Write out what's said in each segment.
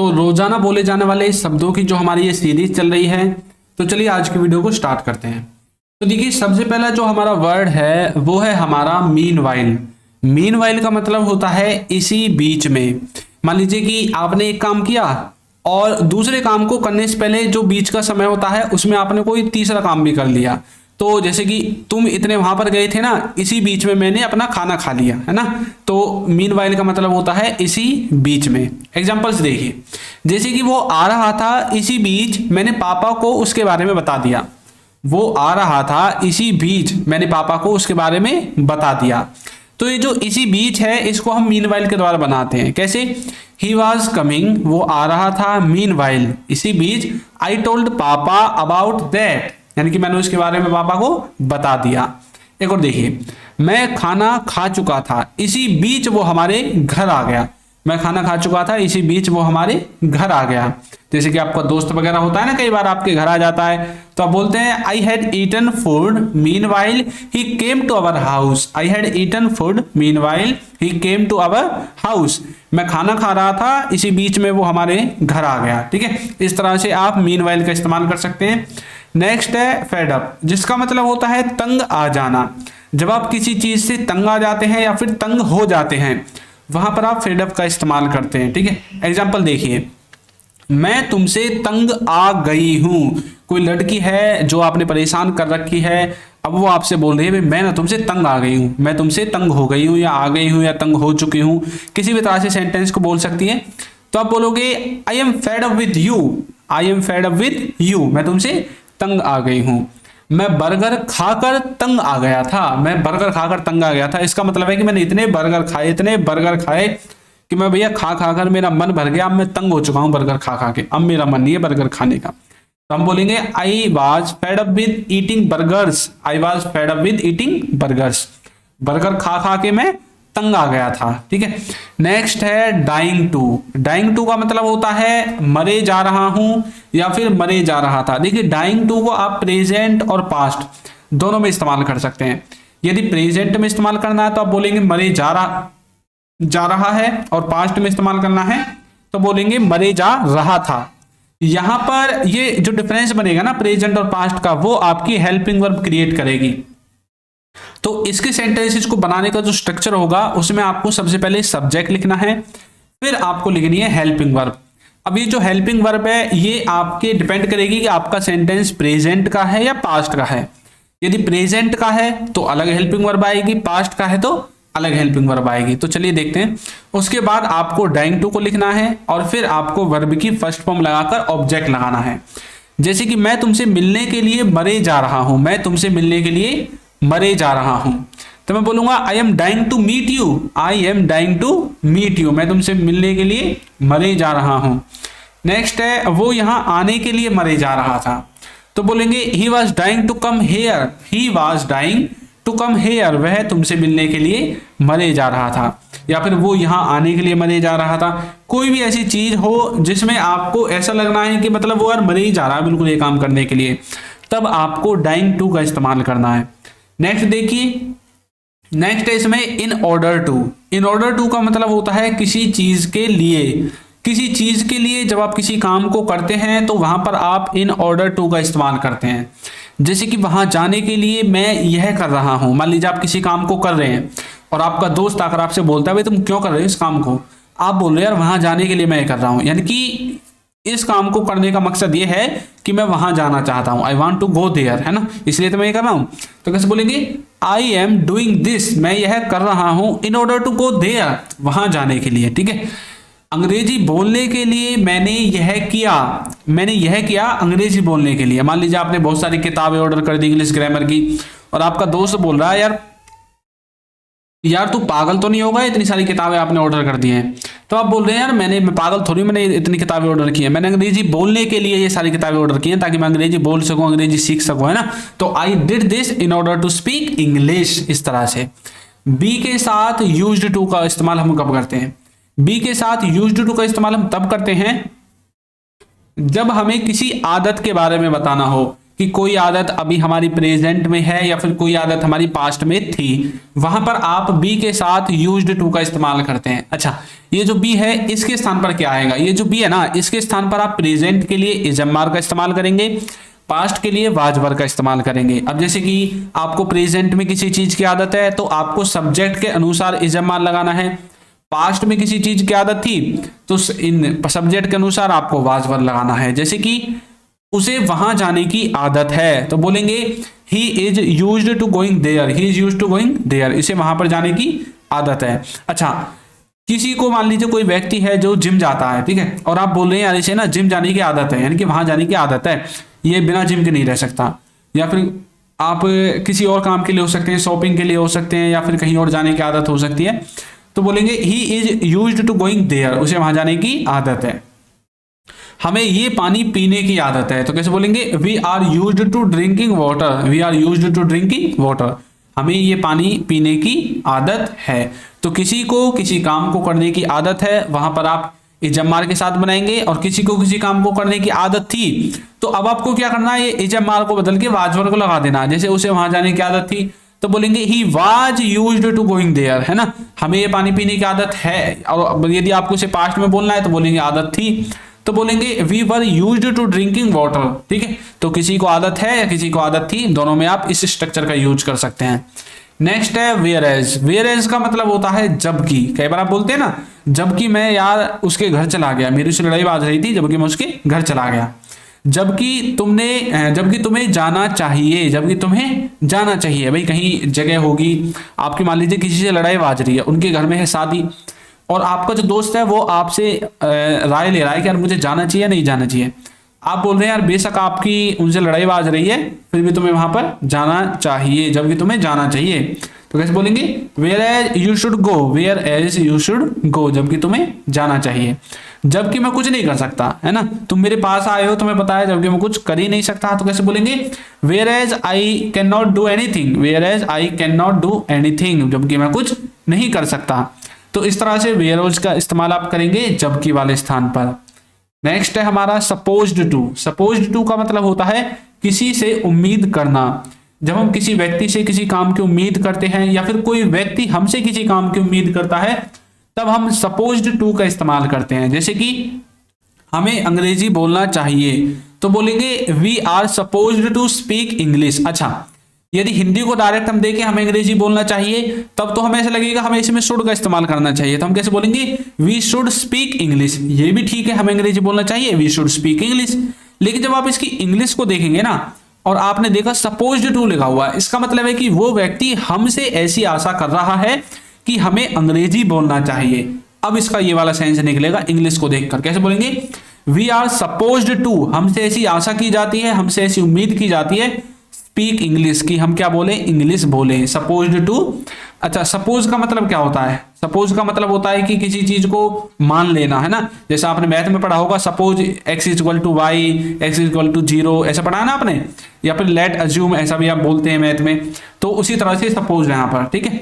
तो रोजाना बोले जाने वाले शब्दों की जो हमारी ये सीरीज चल रही है, तो चलिए आज की वीडियो को स्टार्ट करते हैं। तो देखिए सबसे पहला जो हमारा वर्ड है वो है हमारा मीनवाइल। मीनवाइल का मतलब होता है इसी बीच में। मान लीजिए कि आपने एक काम किया और दूसरे काम को करने से पहले जो बीच का समय होता है उसमें आपने कोई तीसरा काम भी कर लिया। तो जैसे कि तुम इतने वहां पर गए थे ना, इसी बीच में मैंने अपना खाना खा लिया, है ना। तो मीनवाइल का मतलब होता है इसी बीच में। एग्जांपल्स देखिए, जैसे कि वो आ रहा था, इसी बीच मैंने पापा को उसके बारे में बता दिया। वो आ रहा था, इसी बीच मैंने पापा को उसके बारे में बता दिया। तो ये जो इसी बीच है इसको हम मीनवाइल के द्वारा बनाते हैं। कैसे? ही वॉज कमिंग, वो आ रहा था, मीनवाइल इसी बीच, आई टोल्ड पापा अबाउट दैट, यानी कि मैंने उसके बारे में पापा को बता दिया। एक और देखिए, मैं खाना खा चुका था, इसी बीच वो हमारे घर आ गया। मैं खाना खा चुका था, इसी बीच वो हमारे घर आ गया। जैसे कि आपका दोस्त वगैरह होता है ना, कई बार आपके घर आ जाता है, तो आप बोलते हैं I had eaten food meanwhile he came to our house. I had eaten food meanwhile he came to our house. मैं खाना खा रहा था, इसी बीच में वो हमारे घर आ गया। ठीक है, इस तरह से आप मीनवाइल का इस्तेमाल कर सकते हैं। नेक्स्ट है फेड अप, जिसका मतलब होता है तंग आ जाना। जब आप किसी चीज से तंग आ जाते हैं या फिर तंग हो जाते हैं, वहां पर आप फेड अप का इस्तेमाल करते हैं। ठीक है, एग्जांपल देखिए, मैं तुमसे तंग आ गई हूं। कोई लड़की है जो आपने परेशान कर रखी है, अब वो आपसे बोल रही है भाई मैं ना तुमसे तंग आ गई हूं, मैं तुमसे तंग हो गई हूं या आ गई हूं या तंग हो चुकी हूं, किसी भी तरह से सेंटेंस को बोल सकती है। तो आप बोलोगे I am fed up with you, I am fed up with you, मैं तुमसे तंग आ गई हूं। मैं बर्गर खाकर तंग आ गया था, मैं बर्गर खाकर तंग आ गया था, इसका मतलब है कि मैंने इतने बर्गर खाए कि मैं भैया खा खाकर मेरा मन भर गया, अब मैं तंग हो चुका हूं बर्गर खा खा के, अब मेरा मन नहीं है बर्गर खाने का। तो हम बोलेंगे I was fed up with eating burgers, I was fed up with eating burgers, burger खा खा के मैं तंग आ गया था। ठीक है, नेक्स्ट है डाइंग टू। डाइंग टू का मतलब होता है मरे जा रहा हूं या फिर मरे जा रहा था। देखिए डाइंग टू को आप प्रेजेंट और पास्ट दोनों में इस्तेमाल कर सकते हैं। यदि प्रेजेंट में इस्तेमाल करना है तो आप बोलेंगे मरे जा रहा है, और पास्ट में इस्तेमाल करना है तो बोलेंगे मरे जा रहा था। यहां पर ये जो डिफरेंस बनेगा ना प्रेजेंट और पास्ट का, वो आपकी हेल्पिंग वर्ब क्रिएट करेगी। तो इसके सेंटेंसेस को बनाने का जो स्ट्रक्चर होगा उसमें आपको सबसे पहले सब्जेक्ट लिखना है, फिर आपको लिखनी है हेल्पिंग वर्ब। अब ये जो हेल्पिंग वर्ब है ये आपके डिपेंड करेगी कि आपका सेंटेंस प्रेजेंट का है या पास्ट का है। यदि प्रेजेंट का है तो अलग हेल्पिंग वर्ब आएगी, पास्ट का है तो अलग हेल्पिंग वर्ब आएगी। तो चलिए देखते हैं। उसके बाद आपको डाइंग टू को लिखना है और फिर आपको वर्ब की फर्स्ट फॉर्म लगाकर ऑब्जेक्ट लगाना है। जैसे कि मैं तुमसे मिलने के लिए मरे जा रहा हूं, मैं तुमसे मिलने के लिए मरे जा रहा हूं, तो मैं बोलूंगा I am dying to meet you, I am dying to meet you, मैं तुमसे मिलने के लिए मरे जा रहा हूं। नेक्स्ट है वो यहां आने के लिए मरे जा रहा था, तो बोलेंगे he was dying to come here, he was dying to come here, वह तुमसे मिलने के लिए मरे जा रहा था, या फिर वो यहां आने के लिए मरे जा रहा था। कोई भी ऐसी चीज हो जिसमें आपको ऐसा लगना है कि मतलब वो यार मरे ही जा रहा है बिल्कुल ये काम करने के लिए, तब आपको डाइंग टू का इस्तेमाल करना है। नेक्स्ट देखिए, नेक्स्ट है इसमें in order to. In order to का मतलब होता है किसी चीज के लिए। किसी चीज के लिए जब आप किसी काम को करते हैं तो वहां पर आप इन ऑर्डर टू का इस्तेमाल करते हैं। जैसे कि वहां जाने के लिए मैं यह कर रहा हूं। मान लीजिए आप किसी काम को कर रहे हैं और आपका दोस्त आकर आपसे बोलता है भाई तुम क्यों कर रहे हो इस काम को, आप बोल रहे हो यार वहां जाने के लिए मैं कर रहा हूं, यानी कि इस काम को करने का मकसद ये है कि मैं वहां जाना चाहता हूं, I want to go there, है ना, इसलिए तो मैं ये कर रहा हूं। तो कैसे बोलेंगे आई एम डूइंग दिस, मैं यह कर रहा हूं in order to go there, वहां जाने के लिए। ठीक है, अंग्रेजी बोलने के लिए मैंने यह किया अंग्रेजी बोलने के लिए। मान लीजिए आपने बहुत सारी किताबें ऑर्डर कर दी इंग्लिश ग्रामर की और आपका दोस्त बोल रहा है यार तू पागल तो नहीं होगा, इतनी सारी किताबें आपने ऑर्डर कर दी हैं। तो आप बोल रहे हैं यार मैं पागल थोड़ी, मैंने इतनी किताबें ऑर्डर की हैं, मैंने अंग्रेजी बोलने के लिए ये सारी किताबें ऑर्डर की हैं ताकि मैं अंग्रेजी बोल सकूं, अंग्रेजी सीख सकूं, है ना। तो I did this in order to speak English. इस तरह से बी के साथ यूज्ड टू का इस्तेमाल हम कब करते हैं? बी के साथ यूज्ड टू का इस्तेमाल हम तब करते हैं जब हमें किसी आदत के बारे में बताना हो कि कोई आदत अभी हमारी प्रेजेंट में है या फिर कोई आदत हमारी पास्ट में थी, वहां पर आप बी के साथ यूज्ड टू का इस्तेमाल करते हैं। अच्छा, ये जो बी है इसके स्थान पर क्या आएगा? ये जो बी है ना, इसके स्थान पर आप प्रेजेंट के लिए इज एम आर का इस्तेमाल करेंगे, पास्ट के लिए वाज वर का इस्तेमाल करेंगे। अब जैसे कि आपको प्रेजेंट में किसी चीज की आदत है तो आपको सब्जेक्ट के अनुसार इज एम आर लगाना है, पास्ट में किसी चीज की आदत थी तो इन सब्जेक्ट के अनुसार आपको वाज वर लगाना है। जैसे कि उसे वहां जाने की आदत है तो बोलेंगे he is used to going there, he is used to going there, इसे वहां पर जाने की आदत है। अच्छा, किसी को मान लीजिए कोई व्यक्ति है जो जिम जाता है, ठीक है, और आप बोल रहे हैं यार इसे ना जिम जाने की आदत है, यानी कि वहां जाने की आदत है, ये बिना जिम के नहीं रह सकता। या फिर आप किसी और काम के लिए हो सकते हैं, शॉपिंग के लिए हो सकते हैं, या फिर कहीं और जाने की आदत हो सकती है, तो बोलेंगे he is used to going there, उसे वहां जाने की आदत है। हमें ये पानी पीने की आदत है तो कैसे बोलेंगे? We are used to drinking water, we are used to drinking water, हमें ये पानी पीने की आदत है। तो किसी को किसी काम को करने की आदत है, वहां पर आप इज एम आर के साथ बनाएंगे, और किसी को किसी काम को करने की आदत थी तो अब आपको क्या करना है, ये इज एम आर को बदल के वाज वर को लगा देना। जैसे उसे वहां जाने की आदत थी तो बोलेंगे he was used to going there, है ना, हमें ये पानी पीने की आदत है। और यदि आपको इसे पास्ट में बोलना है तो बोलेंगे आदत थी, तो बोलेंगे we were used to drinking water, ठीक है। तो किसी को आदत है या किसी को आदत थी, दोनों में आप इस स्ट्रक्चर का यूज कर सकते हैं। नेक्स्ट है वेयर एज। वेयर एज का मतलब होता है जबकि। कई बार आप बोलते हैं ना, जबकि मैं यार उसके घर चला गया, मेरी उससे लड़ाई बाज रही थी, जबकि मैं उसके घर चला गया। जबकि तुम्हें जाना चाहिए, जबकि तुम्हें जाना चाहिए, भाई कहीं जगह होगी आपकी, मान लीजिए किसी से लड़ाई बाज रही है, उनके घर में है शादी, और आपका जो दोस्त है वो आपसे राय ले रहा है कि यार मुझे जाना चाहिए नहीं जाना चाहिए। आप बोल रहे हैं यार बेशक आपकी उनसे लड़ाई बाज रही है, फिर भी तुम्हें वहां पर जाना चाहिए, जबकि तुम्हें जाना चाहिए। तो कैसे बोलेंगे? Whereas you should go, whereas you should go, जबकि तुम्हें जाना चाहिए। जबकि मैं कुछ नहीं कर सकता, है ना, तुम मेरे पास आए हो, तुम्हें पता है, जबकि मैं कुछ कर ही नहीं सकता, तो कैसे बोलेंगे? Whereas I can not do anything, whereas I can not do anything, जबकि मैं कुछ नहीं कर सकता। तो इस तरह से वेयर एज का इस्तेमाल आप करेंगे जबकि वाले स्थान पर। नेक्स्ट है हमारा सपोज्ड टू। सपोज्ड टू का मतलब होता है किसी से उम्मीद करना। जब हम किसी व्यक्ति से किसी काम की उम्मीद करते हैं या फिर कोई व्यक्ति हमसे किसी काम की उम्मीद करता है, तब हम सपोज्ड टू का इस्तेमाल करते हैं। जैसे कि हमें अंग्रेजी बोलना चाहिए तो बोलेंगे we are supposed to speak English. अच्छा, यदि हिंदी को डायरेक्ट हम देखें हमें अंग्रेजी बोलना चाहिए, तब तो हमें ऐसा लगेगा हमें इसमें शुड का इस्तेमाल करना चाहिए, तो हम कैसे बोलेंगे? We should speak English. ये भी ठीक है, हमें अंग्रेजी बोलना चाहिए, वी शुड स्पीक इंग्लिश। लेकिन जब आप इसकी इंग्लिश को देखेंगे ना, और आपने देखा सपोज्ड टू लिखा हुआ है, इसका मतलब है कि वो व्यक्ति हमसे ऐसी आशा कर रहा है कि हमें अंग्रेजी बोलना चाहिए। अब इसका ये वाला सेंस निकलेगा इंग्लिश को देखकर। कैसे बोलेंगे? वी आर सपोज्ड टू, हमसे ऐसी आशा की जाती है, हमसे ऐसी उम्मीद की जाती है, स्पीक इंग्लिश, की हम क्या बोले? इंग्लिश बोले। Supposed to. अच्छा, सपोज का मतलब क्या होता है? सपोज का मतलब होता है कि किसी चीज को मान लेना, है ना। जैसे आपने मैथ में पढ़ा होगा, suppose x equal to Y, X equal to 0, ऐसा पढ़ा है ना आपने, या फिर लेट अज्यूम, ऐसा भी आप बोलते हैं मैथ में। तो उसी तरह से सपोज यहाँ पर, ठीक है।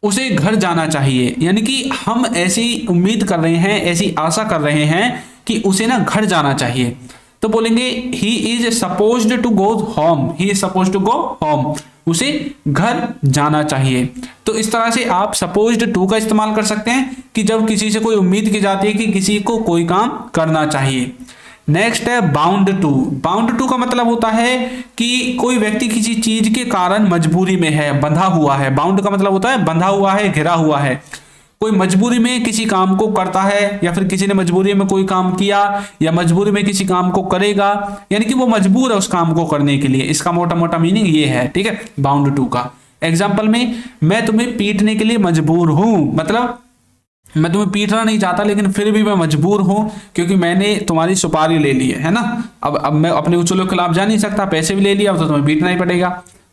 उसे घर जाना चाहिए, यानी कि हम ऐसी उम्मीद कर रहे हैं, ऐसी आशा कर रहे हैं कि उसे ना घर जाना चाहिए, तो बोलेंगे he is supposed to go home, he is supposed to go home, उसे घर जाना चाहिए। तो इस तरह से आप सपोज्ड टू का इस्तेमाल कर सकते हैं कि जब किसी से कोई उम्मीद की जाती है कि किसी को कोई काम करना चाहिए। नेक्स्ट है बाउंड टू। बाउंड टू का मतलब होता है कि कोई व्यक्ति किसी चीज के कारण मजबूरी में है, बंधा हुआ है। बाउंड का मतलब होता है बंधा हुआ है, घिरा हुआ है। कोई मजबूरी में किसी काम को करता है, या फिर किसी ने मजबूरी में कोई काम किया, या मजबूरी में किसी काम को करेगा, यानी कि वो मजबूर है उस काम को करने के लिए। इसका मोटा मोटा मीनिंग ये है, ठीक है, बाउंड टू का। एग्जाम्पल में, मैं तुम्हें पीटने के लिए मजबूर हूं, मतलब मैं तुम्हें पीटना नहीं चाहता लेकिन फिर भी मैं मजबूर हूं क्योंकि मैंने तुम्हारी सुपारी ले ली है ना। अब मैं अपने उसूलों के खिलाफ जा नहीं सकता, पैसे भी ले लिया, तो तुम्हें पीटना ही पड़ेगा।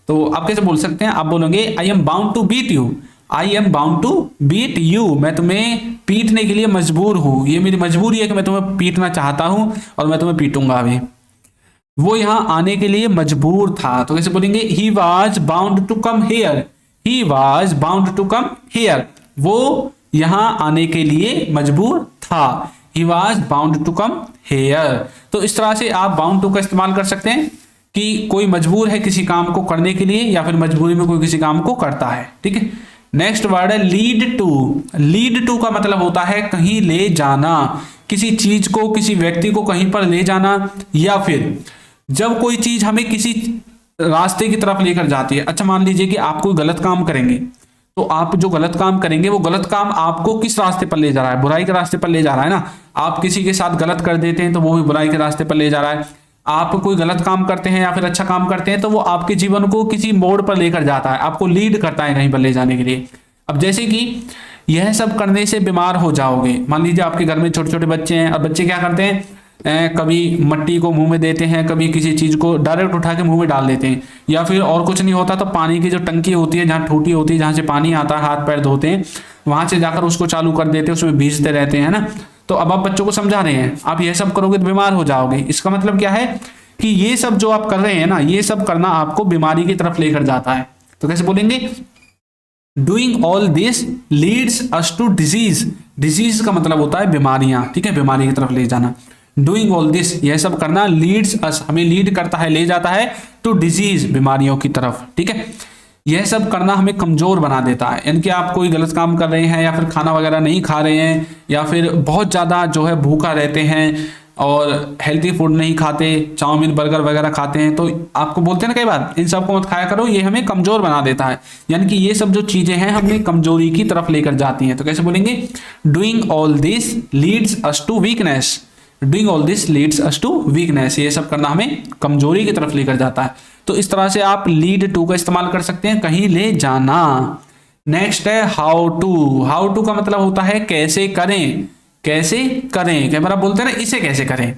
तो आप कैसे बोल सकते हैं? आप बोलोगे I am bound to beat you, I am bound to beat you, मैं तुम्हें पीटने के लिए मजबूर हूं, ये मेरी मजबूरी है कि मैं तुम्हें पीटना चाहता हूं और मैं तुम्हें पीटूंगा अभी। वो यहां आने के लिए मजबूर था, तो कैसे बोलेंगे? He was bound to come here, he was bound to come here, वो यहां आने के लिए मजबूर था। He was bound to come here. तो इस तरह से आप बाउंड टू का इस्तेमाल कर सकते हैं। कि कोई मजबूर है किसी काम को करने के लिए या फिर मजबूरी में कोई किसी काम को करता है। ठीक है, नेक्स्ट वर्ड है लीड टू। लीड टू का मतलब होता है कहीं ले जाना, किसी चीज को, किसी व्यक्ति को कहीं पर ले जाना, या फिर जब कोई चीज हमें किसी रास्ते की तरफ लेकर जाती है। अच्छा, मान लीजिए कि आप कोई गलत काम करेंगे, तो आप जो गलत काम करेंगे वो गलत काम आपको किस रास्ते पर ले जा रहा है? बुराई के रास्ते पर ले जा रहा है ना। आप किसी के साथ गलत कर देते हैं तो वो भी बुराई के रास्ते पर ले जा रहा है। आप कोई गलत काम करते हैं या फिर अच्छा काम करते हैं तो वो आपके जीवन को किसी मोड़ पर लेकर जाता है, आपको लीड करता है कहीं पर ले जाने के लिए। अब जैसे कि यह सब करने से बीमार हो जाओगे। मान लीजिए आपके घर में छोटे छोटे बच्चे हैं, और बच्चे क्या करते हैं, कभी मट्टी को मुंह में देते हैं, कभी किसी चीज को डायरेक्ट उठा के मुंह में डाल देते हैं, या फिर और कुछ नहीं होता तो पानी की जो टंकी होती है, जहाँ टूटी होती है, जहाँ से पानी आता है, हाथ पैर धोते हैं, वहां से जाकर उसको चालू कर देते हैं, उसमें भीजते रहते हैं ना। तो अब आप बच्चों को समझा रहे हैं आप ये सब करोगे तो बीमार हो जाओगे। इसका मतलब क्या है कि ये सब जो आप कर रहे हैं ना, ये सब करना आपको बीमारी की तरफ लेकर जाता है। तो कैसे बोलेंगे? Doing all this leads us to disease. Disease का मतलब होता है बीमारियां। ठीक है, बीमारी की तरफ ले जाना। डूइंग ऑल दिस, यह सब करना, लीड्स अस, हमें लीड करता है, ले जाता है, टू डिजीज, बीमारियों की तरफ। ठीक है, यह सब करना हमें कमजोर बना देता है। यानी कि आप कोई गलत काम कर रहे हैं, या फिर खाना वगैरह नहीं खा रहे हैं, या फिर बहुत ज्यादा जो है भूखा रहते हैं और हेल्थी फूड नहीं खाते, चाउमीन बर्गर वगैरह खाते हैं, तो आपको बोलते हैं ना कई बार इन सबको मत खाया करो, ये हमें कमजोर बना देता है। यानी कि ये सब जो चीजें हैं हमें कमजोरी की तरफ लेकर जाती हैं। तो कैसे बोलेंगे? Doing all this leads us to weakness. Doing all this leads us to weakness, ये सब करना हमें कमजोरी की तरफ लेकर जाता है। तो इस तरह से आप लीड टू का इस्तेमाल कर सकते हैं, कहीं ले जाना। नेक्स्ट है हाउ टू। हाउ टू का मतलब होता है कैसे करें। कैसे करें, कई बार आप बोलते हैं ना इसे कैसे करें,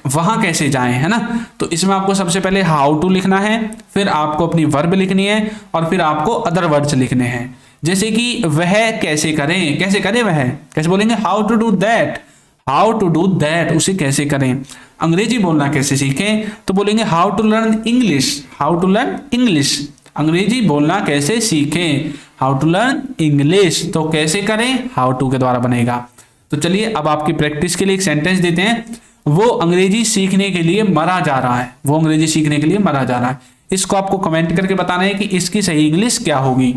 वहां कैसे जाएं, है ना। तो इसमें आपको सबसे पहले हाउ टू लिखना है, फिर आपको अपनी वर्ब लिखनी है, और फिर आपको अदर वर्ड्स लिखने हैं। जैसे कि वह कैसे करें, कैसे करें वह, कैसे बोलेंगे? How to do that. How to do that, उसे कैसे करें। अंग्रेजी बोलना कैसे सीखें, तो बोलेंगे how to learn English. How to learn English, अंग्रेजी बोलना कैसे सीखें। हाउ टू लर्न इंग्लिश, तो कैसे करें, हाउ टू के द्वारा बनेगा। तो चलिए अब आपकी प्रैक्टिस के लिए एक सेंटेंस देते हैं। वो अंग्रेजी सीखने के लिए मरा जा रहा है। वो अंग्रेजी सीखने के लिए मरा जा रहा है। इसको आपको कमेंट करके बताना है कि इसकी सही इंग्लिश क्या होगी।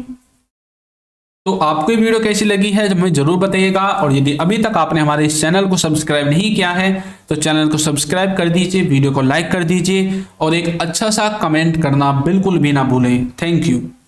तो आपको ये वीडियो कैसी लगी है हमें जरूर बताइएगा, और यदि अभी तक आपने हमारे इस चैनल को सब्सक्राइब नहीं किया है तो चैनल को सब्सक्राइब कर दीजिए, वीडियो को लाइक कर दीजिए, और एक अच्छा सा कमेंट करना बिल्कुल भी ना भूलें। Thank you.